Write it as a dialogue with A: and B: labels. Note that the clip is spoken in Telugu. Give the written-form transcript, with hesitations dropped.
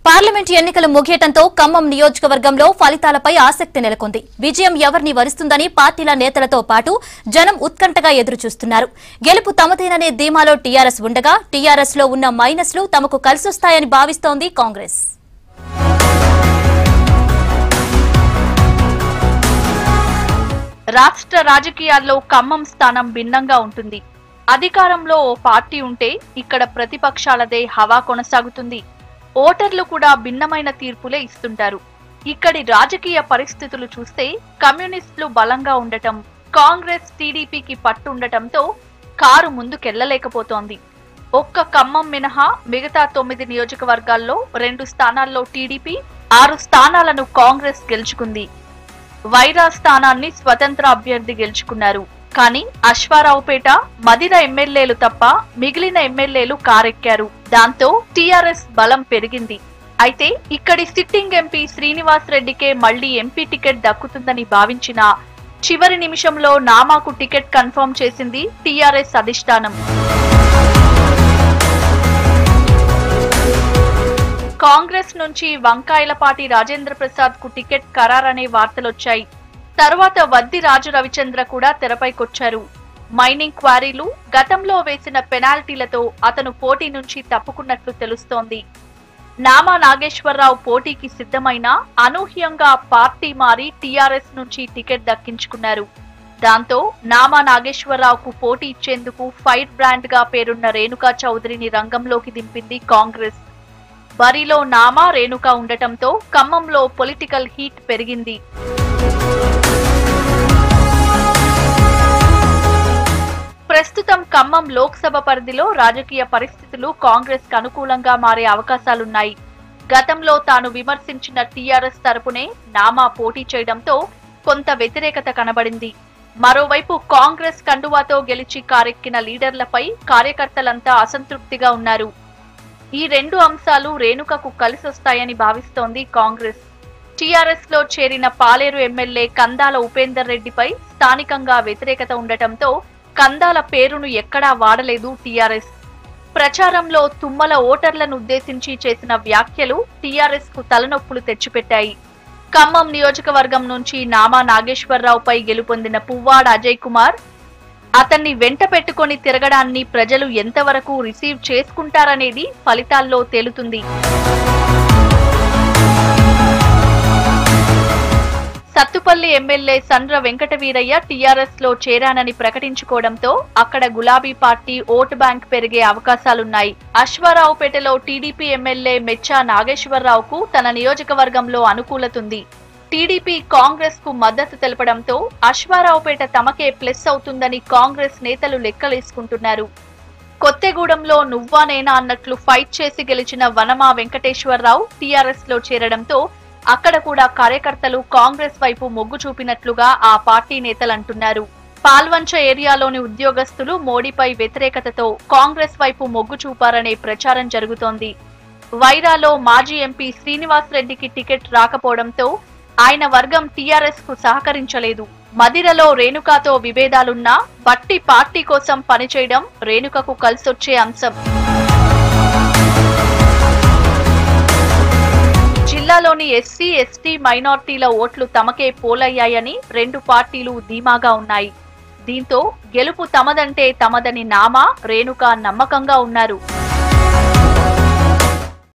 A: పార్లమెంట్ ఎన్నికలు ముగియటంతో ఖమ్మం నియోజకవర్గంలో ఫలితాలపై ఆసక్తి నెలకొంది. విజయం ఎవరిని వరిస్తుందని పార్టీల నేతలతో పాటు జనం ఉత్కంఠగా ఎదురుచూస్తున్నారు. గెలుపు తమదేననే ధీమాలో టీఆర్ఎస్ ఉండగా టీఆర్ఎస్ లో ఉన్న మైనస్లు తమకు కలిసొస్తాయని భావిస్తోంది కాంగ్రెస్.
B: రాష్ట్ర రాజకీయాల్లో ఖమ్మం స్థానం భిన్నంగా ఉంటుంది. అధికారంలో ఓ పార్టీ ఉంటే ఇక్కడ ప్రతిపక్షాలదే హవా కొనసాగుతుంది. ఓటర్లు కూడా భిన్నమైన తీర్పులే ఇస్తుంటారు. ఇక్కడి రాజకీయ పరిస్థితులు చూస్తే కమ్యూనిస్టులు బలంగా ఉండటం, కాంగ్రెస్ టీడీపీకి పట్టుండటంతో కారు ముందుకెళ్లలేకపోతోంది. ఒక్క ఖమ్మం మినహా మిగతా 9 నియోజకవర్గాల్లో 2 స్థానాల్లో టీడీపీ, 6 స్థానాలను కాంగ్రెస్ గెలుచుకుంది. వైరా స్థానాన్ని స్వతంత్ర అభ్యర్థి గెలుచుకున్నారు. కానీ అశ్వారావుపేట, మదిర ఎమ్మెల్యేలు తప్ప మిగిలిన ఎమ్మెల్యేలు కారెక్కారు. దాంతో టీఆర్ఎస్ బలం పెరిగింది. అయితే ఇక్కడి సిట్టింగ్ ఎంపీ శ్రీనివాస్ రెడ్డికే మళ్లీ ఎంపీ టికెట్ దక్కుతుందని భావించిన చివరి నిమిషంలో నామాకు టికెట్ కన్ఫర్మ్ చేసింది టీఆర్ఎస్ అధిష్టానం. కాంగ్రెస్ నుంచి వంకాయలపాటి రాజేంద్ర ప్రసాద్ కు టికెట్ ఖరారనే వార్తలొచ్చాయి. తర్వాత వద్ది రాజు రవిచంద్ర కూడా తెరపైకొచ్చారు. మైనింగ్ క్వారీలు, గతంలో వేసిన పెనాల్టీలతో అతను పోటీ నుంచి తప్పుకున్నట్లు తెలుస్తోంది. నామా నాగేశ్వరరావు పోటీకి సిద్ధమైనా అనూహ్యంగా పార్టీ మారి టీఆర్ఎస్ నుంచి టికెట్ దక్కించుకున్నారు. దాంతో నామా నాగేశ్వరరావుకు పోటీ ఇచ్చేందుకు ఫైర్ బ్రాండ్ గా పేరున్న రేణుకా చౌదరిని రంగంలోకి దింపింది కాంగ్రెస్. బరిలో నామా, రేణుకా ఉండటంతో ఖమ్మంలో పొలిటికల్ హీట్ పెరిగింది. ప్రస్తుతం ఖమ్మం లోక్సభ పరిధిలో రాజకీయ పరిస్థితులు కాంగ్రెస్ కు అనుకూలంగా మారే అవకాశాలున్నాయి. గతంలో తాను విమర్శించిన టీఆర్ఎస్ తరపునే నామా పోటీ చేయడంతో కొంత వ్యతిరేకత కనబడింది. మరోవైపు కాంగ్రెస్ కండువాతో గెలిచి కారెక్కిన లీడర్లపై కార్యకర్తలంతా అసంతృప్తిగా ఉన్నారు. ఈ 2 అంశాలు రేణుకకు కలిసొస్తాయని భావిస్తోంది కాంగ్రెస్. టీఆర్ఎస్ లో చేరిన పాలేరు ఎమ్మెల్యే కందాల ఉపేందర్ రెడ్డిపై స్థానికంగా వ్యతిరేకత ఉండటంతో కందాల పేరును ఎక్కడా వాడలేదు టీఆర్ఎస్. ప్రచారంలో తుమ్మల ఓటర్లను ఉద్దేశించి చేసిన వ్యాఖ్యలు టీఆర్ఎస్ కు తలనొప్పులు తెచ్చిపెట్టాయి. ఖమ్మం నియోజకవర్గం నుంచి నామా నాగేశ్వరరావుపై గెలుపొందిన పువ్వాడ అజయ్ కుమార్ అతన్ని వెంట పెట్టుకుని తిరగడాన్ని ప్రజలు ఎంతవరకు రిసీవ్ చేసుకుంటారనేది ఫలితాల్లో తేలుతుంది. సత్తుపల్లి ఎమ్మెల్యే సండ్ర వెంకటవీరయ్య టీఆర్ఎస్ లో చేరానని ప్రకటించుకోవడంతో అక్కడ గులాబీ పార్టీ ఓటు బ్యాంక్ పెరిగే అవకాశాలున్నాయి. అశ్వారావుపేటలో టీడీపీ ఎమ్మెల్యే మెచ్చా నాగేశ్వరరావుకు తన నియోజకవర్గంలో అనుకూలతుంది. టీడీపీ కాంగ్రెస్ కు మద్దతు తెలపడంతో అశ్వారావుపేట తమకే ప్లస్ అవుతుందని కాంగ్రెస్ నేతలు లెక్కలేసుకుంటున్నారు. కొత్తగూడెంలో నువ్వా నేనా అన్నట్లు ఫైట్ చేసి గెలిచిన వనమా వెంకటేశ్వరరావు టీఆర్ఎస్ లో చేరడంతో అక్కడ కూడా కార్యకర్తలు కాంగ్రెస్ వైపు మొగ్గు చూపినట్లుగా ఆ పార్టీ నేతలు అంటున్నారు. పాల్వంచ ఏరియాలోని ఉద్యోగస్తులు మోడీపై వ్యతిరేకతతో కాంగ్రెస్ వైపు మొగ్గు చూపారనే ప్రచారం జరుగుతోంది. వైరాలో మాజీ ఎంపీ శ్రీనివాస్ రెడ్డికి టికెట్ రాకపోవడంతో ఆయన వర్గం టీఆర్ఎస్ కు సహకరించలేదు. మదిరలో రేణుకాతో విభేదాలున్నా బట్టి పార్టీ కోసం పనిచేయడం రేణుకకు కలిసొచ్చే అంశం. జిల్లాలోని ఎస్సీ, ఎస్టీ, మైనార్టీల ఓట్లు తమకే పోలయ్యాయని 2 పార్టీలు ధీమాగా ఉన్నాయి. దీంతో గెలుపు తమదంటే తమదని నామా, రేణుక నమ్మకంగా ఉన్నారు.